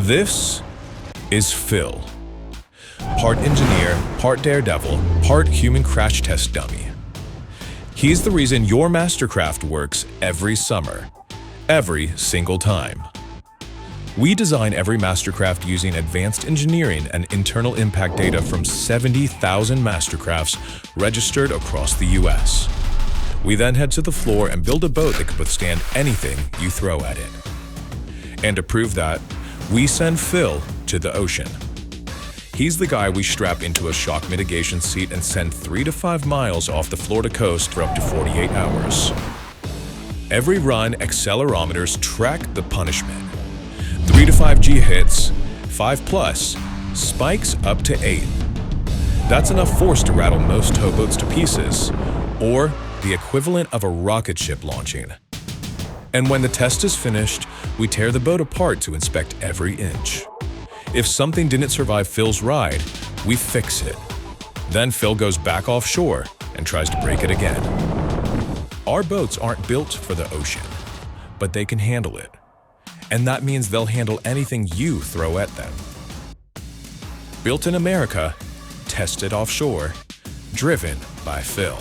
This is Phil. Part engineer, part daredevil, part human crash test dummy. He's the reason your MasterCraft works every summer, every single time. We design every MasterCraft using advanced engineering and internal impact data from 70,000 MasterCrafts registered across the US. We then head to the floor and build a boat that can withstand anything you throw at it. And to prove that, we send Phil to the ocean. He's the guy we strap into a shock mitigation seat and send 3 to 5 miles off the Florida coast for up to 48 hours. Every run, accelerometers track the punishment. 3 to 5 G hits, 5 plus, spikes up to 8. That's enough force to rattle most towboats to pieces, or the equivalent of a rocket ship launching. And when the test is finished, we tear the boat apart to inspect every inch. If something didn't survive Phil's ride, we fix it. Then Phil goes back offshore and tries to break it again. Our boats aren't built for the ocean, but they can handle it. And that means they'll handle anything you throw at them. Built in America, tested offshore, driven by Phil.